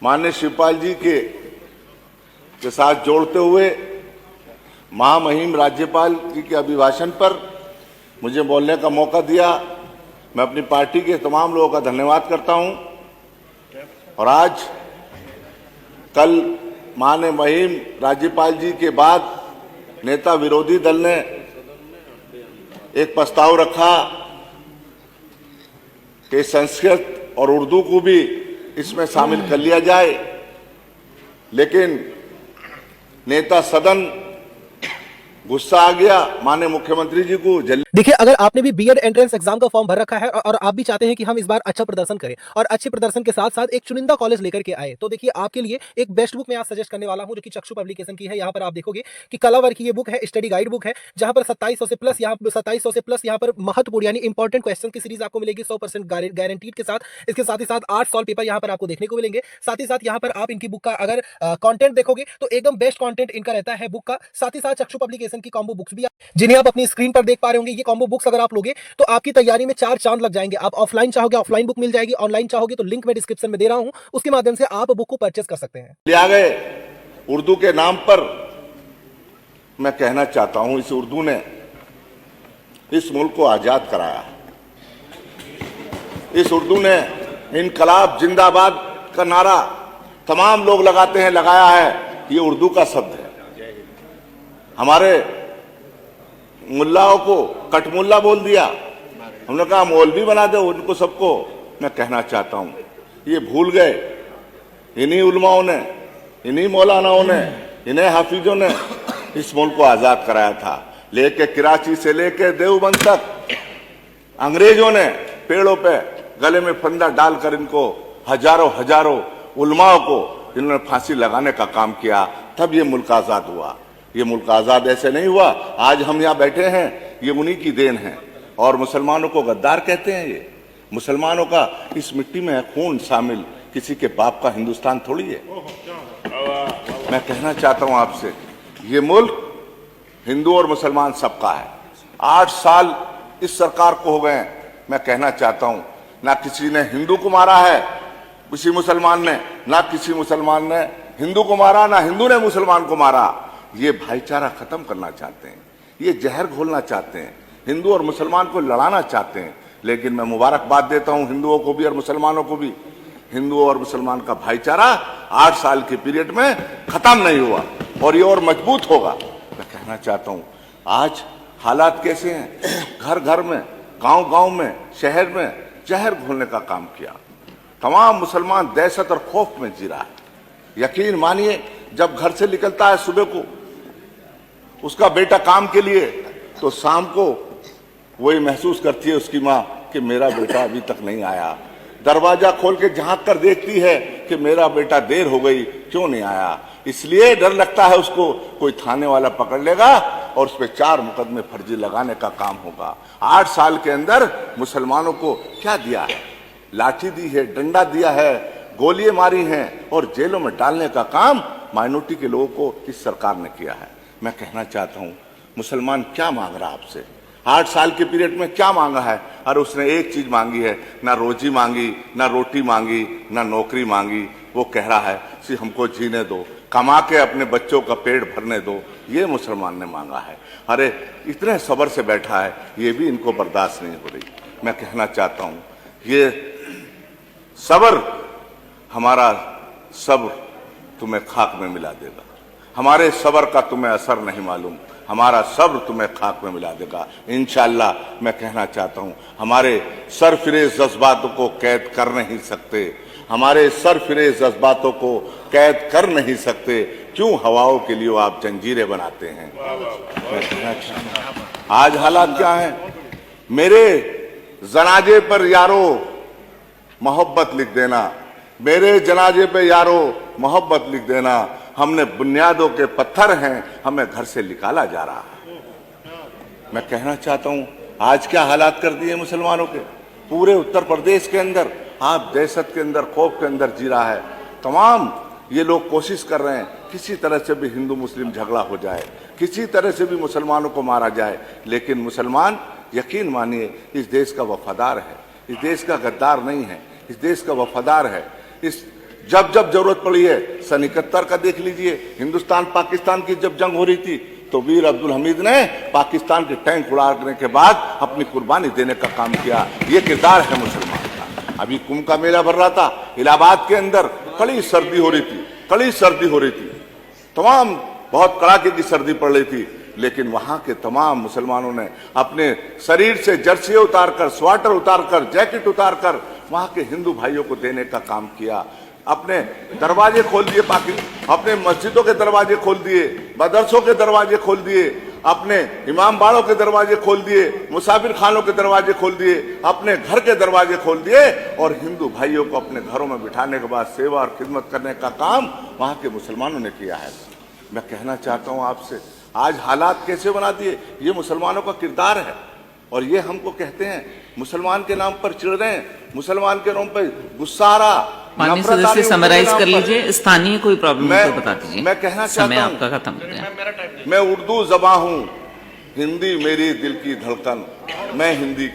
माननीय शिवपाल जी के साथ जोड़ते हुए महामहिम राज्यपाल जी के अभिभाषण पर मुझे बोलने का मौका दिया। मैं अपनी पार्टी के तमाम लोगों का धन्यवाद करता हूं। और आज कल माननीय महिम राज्यपाल जी के बाद नेता विरोधी दल ने एक प्रस्ताव रखा कि संस्कृत और उर्दू को भी इसमें शामिल कर लिया जाए, लेकिन नेता सदन गुस्सा आ गया माननीय मुख्यमंत्री जी को। देखिए, अगर आपने भी बीएड एंट्रेंस एग्जाम का फॉर्म भर रखा है और आप भी चाहते हैं कि हम इस बार अच्छा प्रदर्शन करें और अच्छे प्रदर्शन के साथ साथ एक चुनिंदा कॉलेज लेकर के आए, तो देखिए आपके लिए एक बेस्ट बुक मैं आज सजेस्ट करने वाला हूं जो कि चक्षु पब्लिकेशन की है। यहाँ पर आप देखोगे कि कलावर की ये बुक है, स्टडी गाइड बुक है, जहां पर 2700 से प्लस यहाँ पर महत्वपूर्ण यानी इंपॉर्टेंट क्वेश्चन की सीरीज आपको मिलेगी 100% गारंटीड के साथ। इसके साथ ही साथ 8 सॉल्व पेपर यहाँ पर आपको देखने को मिलेंगे। साथ ही साथ यहाँ पर आप इनकी बुक का अगर कंटेंट देखोगे तो एकदम बेस्ट कंटेंट इनका रहता है बुक का। साथ ही साथ चक्षु पब्लिकेशन की कॉम्बो बुक्स भी जिन्हें आप अपनी स्क्रीन पर देख पा रहे होंगे, ये कॉम्बो बुक्स अगर आप लोगे तो आपकी तैयारी में 4 चांद लग जाएंगे। आप ऑफलाइन चाहोगे ऑफलाइन बुक मिल जाएगी, ऑनलाइन चाहोगे तो लिंक मैं डिस्क्रिप्शन में दे रहा हूं, उसके माध्यम से आप बुक को परचेस कर सकते हैं। ले आ गए उर्दू के नाम पर। मैं कहना चाहता हूं इस उर्दू ने इस मुल्क को आजाद कराया। इस उर्दू ने इनकलाब जिंदाबाद का नारा तमाम लोग लगाते हैं, लगाया है। ये उर्दू का शब्द है। हमारे मुल्लाओं को कटमुल्ला बोल दिया, हमने कहा मौलवी बना दो उनको सबको। मैं कहना चाहता हूं ये भूल गए इन्हीं उलमाओं ने, इन्हीं मौलानाओं ने, इन्हीं हाफिजों ने इस मुल्क को आजाद कराया था। लेके कराची से लेके देवबंद तक अंग्रेजों ने पेड़ों पे गले में फंदा डालकर इनको हजारों उलमाओं को इन्होंने फांसी लगाने का काम किया, तब ये मुल्क आजाद हुआ। ये मुल्क आजाद ऐसे नहीं हुआ। आज हम यहाँ बैठे हैं, ये उन्हीं की देन है। और मुसलमानों को गद्दार कहते हैं। ये मुसलमानों का इस मिट्टी में खून शामिल, किसी के बाप का हिंदुस्तान थोड़ी है। मैं कहना चाहता हूं आपसे, ये मुल्क हिंदू और मुसलमान सबका है। 8 साल इस सरकार को हो गए। मैं कहना चाहता हूं ना किसी ने हिंदू को मारा है, किसी मुसलमान ने, ना किसी मुसलमान ने हिंदू को मारा, ना हिंदू ने मुसलमान को मारा। ये भाईचारा खत्म करना चाहते हैं, ये जहर घोलना चाहते हैं, हिंदू और मुसलमान को लड़ाना चाहते हैं। लेकिन मैं मुबारकबाद देता हूं हिंदुओं को भी और मुसलमानों को भी। हिंदुओं और मुसलमान का भाईचारा 8 साल के पीरियड में खत्म नहीं हुआ और ये और मजबूत होगा। मैं कहना चाहता हूं आज हालात कैसे हैं, घर घर में, गांव गांव में, शहर में जहर घोलने का काम किया। तमाम मुसलमान दहशत और खौफ में जी रहा है। यकीन मानिए, जब घर से निकलता है सुबह को उसका बेटा काम के लिए, तो शाम को वही महसूस करती है उसकी माँ कि मेरा बेटा अभी तक नहीं आया। दरवाजा खोल के झांक कर देखती है कि मेरा बेटा देर हो गई, क्यों नहीं आया। इसलिए डर लगता है उसको कोई थाने वाला पकड़ लेगा और उस पर 4 मुकदमे फर्जी लगाने का काम होगा। 8 साल के अंदर मुसलमानों को क्या दिया है? लाठी दी है, डंडा दिया है, गोलियां मारी हैं और जेलों में डालने का काम माइनॉरिटी के लोगों को इस सरकार ने किया है। मैं कहना चाहता हूं मुसलमान क्या मांग रहा है आपसे? 8 साल के पीरियड में क्या मांगा है? और उसने एक चीज मांगी है, ना रोजी मांगी, ना रोटी मांगी, ना नौकरी मांगी। वो कह रहा है कि हमको जीने दो, कमा के अपने बच्चों का पेट भरने दो। ये मुसलमान ने मांगा है। अरे इतने सब्र से बैठा है, ये भी इनको बर्दाश्त नहीं हो रही। मैं कहना चाहता हूं ये सब्र, हमारा सब्र तुम्हें खाक में मिला देगा। हमारे सब्र का तुम्हें असर नहीं मालूम, हमारा सब्र तुम्हें खाक में मिला देगा इंशाअल्लाह। मैं कहना चाहता हूं हमारे सरफिरेज जज्बातों को कैद कर नहीं सकते, हमारे सरफिरेज जज्बातों को कैद कर नहीं सकते। क्यों हवाओं के लिए आप जंजीरें बनाते हैं? मैं कहना चाहता हूं आज हालात क्या है? मेरे जनाजे पर यारो मोहब्बत लिख देना, मेरे जनाजे पे यारो मोहब्बत लिख देना। हमने बुनियादों के पत्थर हैं, हमें घर से निकाला जा रहा है। मैं कहना चाहता हूं आज क्या हालात कर दिए मुसलमानों के। पूरे उत्तर प्रदेश के अंदर आप दहशत के अंदर, खौफ के अंदर जी रहा है। तमाम ये लोग कोशिश कर रहे हैं किसी तरह से भी हिंदू मुस्लिम झगड़ा हो जाए, किसी तरह से भी मुसलमानों को मारा जाए। लेकिन मुसलमान यकीन मानिए इस देश का वफादार है, इस देश का गद्दार नहीं है, इस देश का वफादार है। जब जब जरूरत पड़ी है, सन 71 का देख लीजिए, हिंदुस्तान पाकिस्तान की जब जंग हो रही थी तो वीर अब्दुल हमीद ने पाकिस्तान के टैंक उड़ाने के बाद अपनी कुर्बानी देने का काम किया। ये किरदार है मुसलमान का। अभी कुंभ का मेला भर रहा था इलाहाबाद के अंदर, कड़ी सर्दी हो रही थी, कड़ी सर्दी हो रही थी, तमाम बहुत कड़ाके की सर्दी पड़ रही थी, लेकिन वहां के तमाम मुसलमानों ने अपने शरीर से जर्सी उतारकर, स्वेटर उतारकर, जैकेट उतारकर वहां के हिंदू भाइयों को देने का काम किया। अपने दरवाजे खोल दिए, अपने मस्जिदों के दरवाजे खोल दिए, मदरसों के दरवाजे खोल दिए, अपने इमाम बाड़ों के दरवाजे खोल दिए, मुसाफिर खानों के दरवाजे खोल दिए, अपने घर के दरवाजे खोल दिए और हिंदू भाइयों को अपने घरों में बिठाने के बाद सेवा और खिदमत करने का काम वहां के मुसलमानों ने किया है। मैं कहना चाहता हूं आपसे, आज हालात कैसे बना दिए, ये मुसलमानों का किरदार है। और ये हमको कहते हैं मुसलमान के नाम पर चिढ़ रहे हैं, मुसलमान के नाम पर गुस्सा आ रहा। माननीय सदस्य समराइज कर लीजिए, स्थानीय कोई प्रॉब्लम हो तो बता दीजिए। मैं कहना समय चाहता हूं, आपका खत्म हो गया। मैं उर्दू ज़बां हूं, हिंदी मेरी दिल की धड़कन, मैं हिंदी